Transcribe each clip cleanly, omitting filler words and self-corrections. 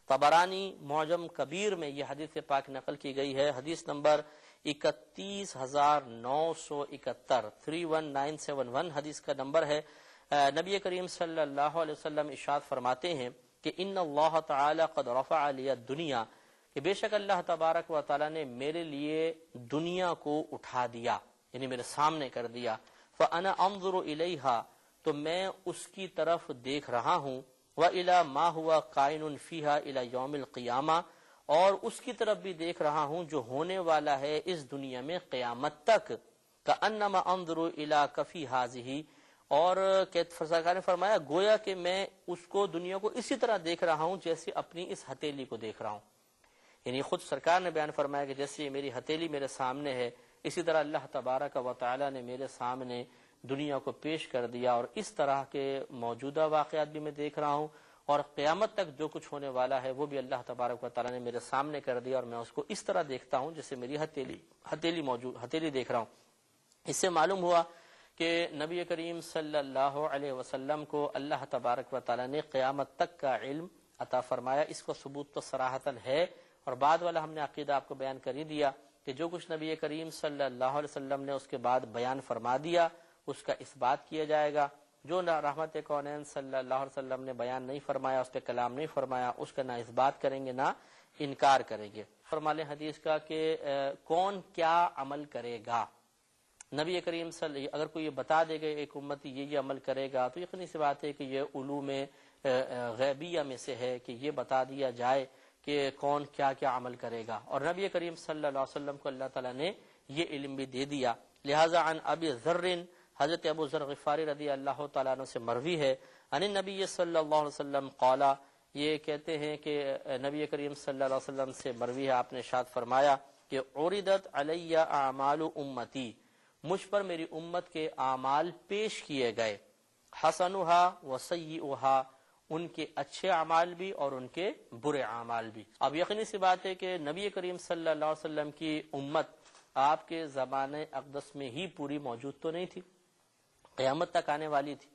طبرانی معجم کبیر میں یہ حدیث پاک نقل کی گئی ہے، حدیث نمبر 31971 31971 حدیث کا نمبر ہے۔ نبی کریم صلی اللہ علیہ وسلم ارشاد فرماتے ہیں کہ ان اللہ تعالی قد رفع لی الدنیا، کہ بے شک اللہ تبارک و تعالی نے میرے لیے دنیا کو اٹھا دیا، یعنی میرے سامنے کر دیا۔ فانا انظر الیہا، تو میں اس کی طرف دیکھ رہا ہوں، وَإِلَى مَا هُوَ قَائِنٌ فِيهَا إِلَى يَوْمِ الْقِيَامَةِ، اور اس کی طرف بھی دیکھ رہا ہوں جو ہونے والا ہے اس دنیا میں قیامت تک۔ كَأَنَّمَا أَنظُرُ إِلَى كَفِّ هَٰذِهِ، اور سرکار نے فرمایا گویا کہ میں اس کو دنیا کو اسی طرح دیکھ رہا ہوں جیسے اپنی اس ہتھیلی کو دیکھ رہا ہوں، یعنی خود سرکار نے بیان فرمایا کہ جیسے میری ہتھیلی میرے سامنے ہے، اسی طرح اللہ تبارک و تعالی نے میرے سامنے دنیا کو پیش کر دیا، اور اس طرح کے موجودہ واقعات بھی میں دیکھ رہا ہوں، اور قیامت تک جو کچھ ہونے والا ہے وہ بھی اللہ تبارک و تعالی نے میرے سامنے کر دیا، اور میں اس کو اس طرح دیکھتا ہوں جیسے میری ہتھیلی دیکھ رہا ہوں۔ اس سے معلوم ہوا کہ نبی کریم صلی اللہ علیہ وسلم کو اللہ تبارک و تعالی نے قیامت تک کا علم عطا فرمایا۔ اس کو ثبوت تو صراحتاً ہے، اور بعد والا ہم نے عقیدہ آپ کو بیان کر ہی دیا کہ جو کچھ نبی کریم صلی اللہ علیہ وسلم نے اس کے بعد بیان فرما دیا اس کا اس بات کیا جائے گا، جو نہ رحمت کونین صلی اللہ علیہ وسلم نے بیان نہیں فرمایا، اس پہ کلام نہیں فرمایا، اس کا نہ اس بات کریں گے نہ انکار کریں گے۔ فرمالے حدیث کا کہ کون کیا عمل کرے گا، نبی کریم اگر کوئی یہ بتا دے گا ایک امتی یہ عمل کرے گا تو یقینی سی بات ہے کہ یہ علوم غیبیہ میں سے ہے کہ یہ بتا دیا جائے کہ کون کیا کیا عمل کرے گا، اور نبی کریم صلی اللہ علیہ وسلم کو اللہ تعالیٰ نے یہ علم بھی دے دیا۔ لہذا عن ابی ذر، حضرت ابو ذر غفاری رضی اللہ تعالیٰ عنہ سے مروی ہے، عن النبی صلی اللہ علیہ وسلم قال، یہ کہتے ہیں کہ نبی کریم صلی اللہ علیہ وسلم سے مروی ہے، آپ نے ارشاد فرمایا کہ عرضت علی اعمال امتی، مجھ پر میری امت کے اعمال پیش کیے گئے، حسنھا وسیئھا، ان کے اچھے اعمال بھی اور ان کے برے اعمال بھی۔ اب یقینی سی بات ہے کہ نبی کریم صلی اللہ علیہ وسلم کی امت آپ کے زمانے اقدس میں ہی پوری موجود تو نہیں تھی، قیامت تک آنے والی تھی،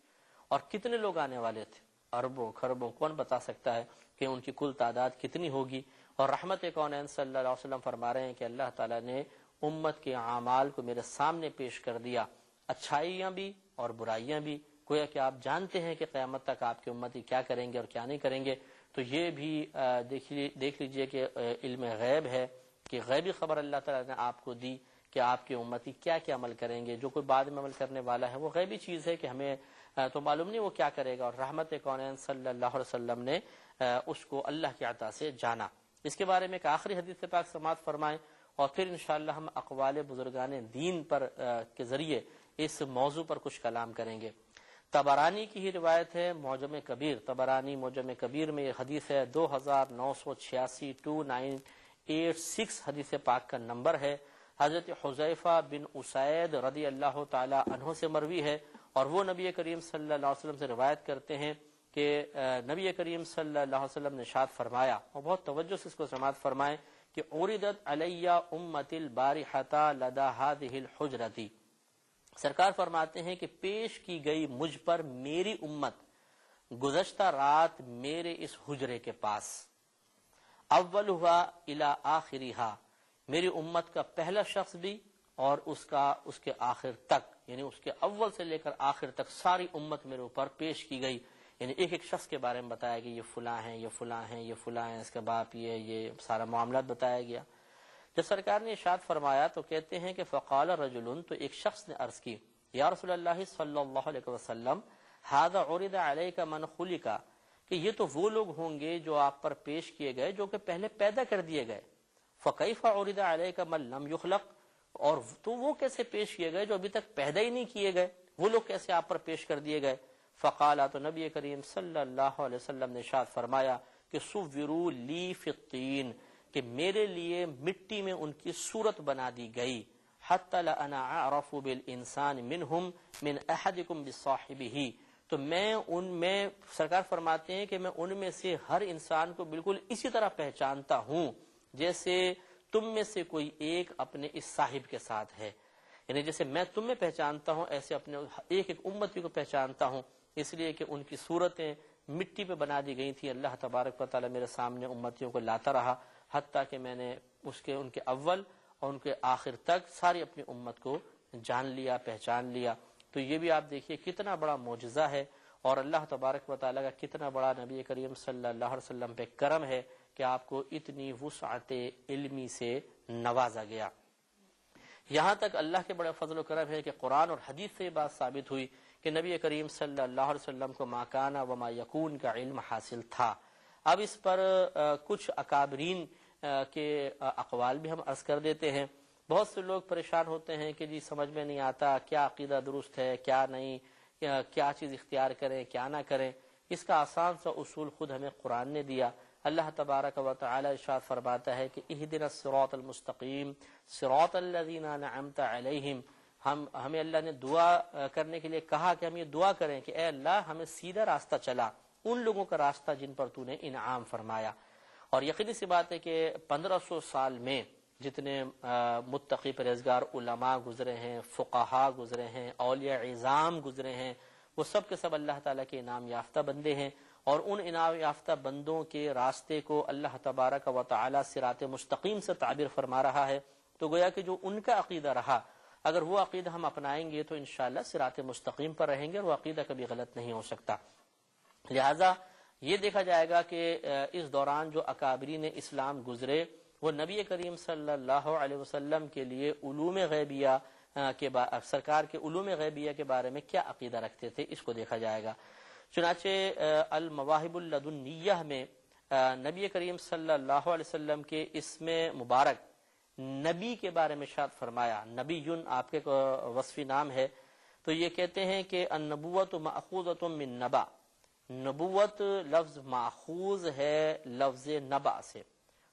اور کتنے لوگ آنے والے تھے، اربوں خربوں، کون بتا سکتا ہے کہ ان کی کل تعداد کتنی ہوگی۔ اور رحمت کونین صلی اللہ علیہ وسلم فرما رہے ہیں کہ اللہ تعالیٰ نے امت کے اعمال کو میرے سامنے پیش کر دیا، اچھائیاں بھی اور برائیاں بھی، گویا کہ آپ جانتے ہیں کہ قیامت تک آپ کی امتی کیا کریں گے اور کیا نہیں کریں گے۔ تو یہ بھی دیکھ لیجئے کہ علم غیب ہے، کہ غیبی خبر اللہ تعالیٰ نے آپ کو دی کہ آپ کی امتی کیا کیا عمل کریں گے، جو کوئی بعد میں عمل کرنے والا ہے وہ غیبی چیز ہے کہ ہمیں تو معلوم نہیں وہ کیا کرے گا، اور رحمت کونین صلی اللہ علیہ وسلم نے اس کو اللہ کی عطا سے جانا۔ اس کے بارے میں ایک آخری حدیث پاک سماعت فرمائیں، اور پھر انشاءاللہ ہم اقوال بزرگان دین پر کے ذریعے اس موضوع پر کچھ کلام کریں گے۔ طبرانی کی ہی روایت ہے، معجم کبیر، طبرانی معجم کبیر میں یہ حدیث ہے 2986 2986 حدیث پاک کا نمبر ہے، حضرت حذیفہ بن اسید رضی اللہ تعالی عنہ سے مروی ہے، اور وہ نبی کریم صلی اللہ علیہ وسلم سے روایت کرتے ہیں کہ نبی کریم صلی اللہ علیہ وسلم نے ارشاد فرمایا، اور بہت توجہ سے اس کو سماعت فرمائیں کہ عرضت علی امت البارحۃ لدى هذه الحجرۃ، سرکار فرماتے ہیں کہ پیش کی گئی مجھ پر میری امت گزشتہ رات میرے اس حجرے کے پاس، اولھا الی آخرھا، میری امت کا پہلا شخص بھی اور اس کے آخر تک، یعنی اس کے اول سے لے کر آخر تک ساری امت میرے اوپر پیش کی گئی، یعنی ایک ایک شخص کے بارے میں بتایا گیا، یہ فلاں ہیں، یہ فلاں ہیں، یہ فلاں ہیں، اس کے باپ یہ سارا معاملات بتایا گیا۔ جب سرکار نے ارشاد فرمایا تو کہتے ہیں کہ فقال رجل، تو ایک شخص نے عرض کی، یا رسول اللہ صلی اللہ علیہ وسلم، ھذا عرض علیک من خلق، کہ یہ تو وہ لوگ ہوں گے جو آپ پر پیش کیے گئے جو کہ پہلے پیدا کر دیے گئے، فکیف عرض علیک من لم یخلق، اور تو وہ کیسے پیش کیے گئے جو ابھی تک پیدا ہی نہیں کیے گئے، وہ لوگ کیسے آپ پر پیش کر دیے گئے؟ فقال، تو نبی کریم صلی اللہ علیہ وسلم نے ارشاد فرمایا کہ صوروا لی فی الطین، کہ میرے لیے مٹی میں ان کی صورت بنا دی گئی، حتی لأنا اعرف بالانسان منہم من احدکم بصاحبہ، تو میں ان میں، سرکار فرماتے ہیں کہ میں ان میں سے ہر انسان کو بالکل اسی طرح پہچانتا ہوں جیسے تم میں سے کوئی ایک اپنے اس صاحب کے ساتھ ہے، یعنی جیسے میں تمہیں پہچانتا ہوں ایسے اپنے ایک ایک امتی کو پہچانتا ہوں، اس لیے کہ ان کی صورتیں مٹی پہ بنا دی گئی تھی، اللہ تبارک و تعالی میرے سامنے امتیوں کو لاتا رہا حتیٰ کہ میں نے ان کے اول اور ان کے آخر تک ساری اپنی امت کو جان لیا، پہچان لیا۔ تو یہ بھی آپ دیکھیے کتنا بڑا معجزہ ہے، اور اللہ تبارک و تعالیٰ کا کتنا بڑا نبی کریم صلی اللہ علیہ وسلم پہ کرم ہے کہ آپ کو اتنی وسعت علمی سے نوازا گیا۔ یہاں تک اللہ کے بڑے فضل و کرم ہے کہ قرآن اور حدیث سے یہ بات ثابت ہوئی کہ نبی کریم صلی اللہ علیہ وسلم کو ما کان و ما یکون کا علم حاصل تھا۔ اب اس پر کچھ اکابرین کے اقوال بھی ہم عرض کر دیتے ہیں۔ بہت سے لوگ پریشان ہوتے ہیں کہ جی سمجھ میں نہیں آتا کیا عقیدہ درست ہے، کیا نہیں، کیا چیز اختیار کریں، کیا نہ کریں۔ اس کا آسان سا اصول خود ہمیں قرآن نے دیا۔ اللہ تبارک و تعالی ارشاد فرماتا ہے کہ اہدنا الصراط المستقیم صراط الذین انعمت علیہم، ہمیں اللہ نے دعا کرنے کے لیے کہا کہ ہم یہ دعا کریں کہ اے اللہ ہمیں سیدھا راستہ چلا، ان لوگوں کا راستہ جن پر تو نے انعام فرمایا۔ اور یقینی سی بات ہے کہ 1500 سال میں جتنے متقی پرہیزگار علماء گزرے ہیں، فقہا گزرے ہیں، اولیاء عظام گزرے ہیں، وہ سب کے سب اللہ تعالیٰ کے انعام یافتہ بندے ہیں، اور ان انعام یافتہ بندوں کے راستے کو اللہ تبارک و تعالی صراط مستقیم سے تعبیر فرما رہا ہے۔ تو گویا کہ جو ان کا عقیدہ رہا، اگر وہ عقیدہ ہم اپنائیں گے تو انشاءاللہ صراط مستقیم پر رہیں گے، اور وہ عقیدہ کبھی غلط نہیں ہو سکتا۔ لہذا یہ دیکھا جائے گا کہ اس دوران جو اکابرین اسلام گزرے وہ نبی کریم صلی اللہ علیہ وسلم کے لیے علوم غیبیہ سرکار کے علوم غیبیہ کے بارے میں کیا عقیدہ رکھتے تھے، اس کو دیکھا جائے گا۔ چنانچہ المواہب اللدنیہ میں نبی کریم صلی اللہ علیہ وسلم کے اسم مبارک نبی کے بارے میں ارشاد فرمایا، نبی آپ کے وصفی نام ہے، تو یہ کہتے ہیں کہ النبوۃ ماخوذۃ من نبا، نبوت لفظ ماخوذ ہے لفظ نبا سے،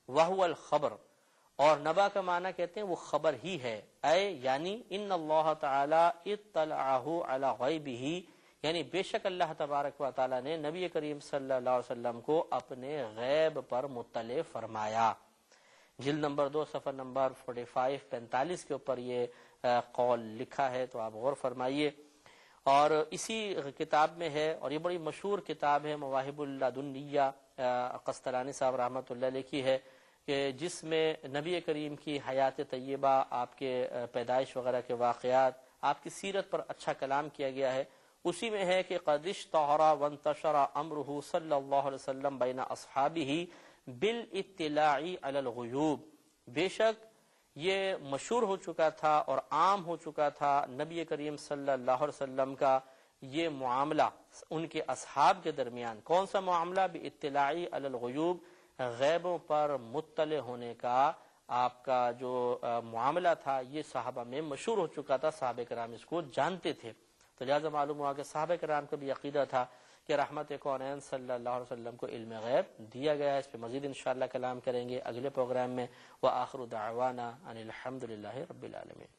وہو الخبر، اور نبا کا معنی کہتے ہیں وہ خبر ہی ہے، اے یعنی ان اللہ تعالی اطلعہ علی غیبہ، یعنی بے شک اللہ تبارک و تعالی نے نبی کریم صلی اللہ علیہ وسلم کو اپنے غیب پر مطلع فرمایا۔ جلد نمبر 2 صفحہ نمبر 45 کے اوپر یہ قول لکھا ہے، تو آپ غور فرمائیے۔ اور اسی کتاب میں ہے، اور یہ بڑی مشہور کتاب ہے مواہب اللدنیہ، قسطلانی صاحب رحمۃ اللہ علیہ کی ہے، کہ جس میں نبی کریم کی حیات طیبہ، آپ کے پیدائش وغیرہ کے واقعات، آپ کی سیرت پر اچھا کلام کیا گیا ہے۔ اسی میں ہے کہ قد اشتہر وانتشر امرہ صلی اللہ علیہ وسلم بین اصحابہ بالاطلاع علی الغیوب، بے شک یہ مشہور ہو چکا تھا اور عام ہو چکا تھا نبی کریم صلی اللہ علیہ وسلم کا یہ معاملہ ان کے اصحاب کے درمیان۔ کون سا معاملہ؟ بالاطلاع علی الغیوب، غیبوں پر مطلع ہونے کا آپ کا جو معاملہ تھا، یہ صحابہ میں مشہور ہو چکا تھا، صحابہ کرام اس کو جانتے تھے۔ تو لہٰذا معلوم ہوا کہ صحابہ کرام کا بھی عقیدہ تھا کہ رحمت کونین صلی اللہ علیہ وسلم کو علم غیب دیا گیا ہے۔ اس پہ مزید انشاءاللہ کلام کریں گے اگلے پروگرام میں۔ وآخر دعوانا ان الحمد للہ رب العالمین۔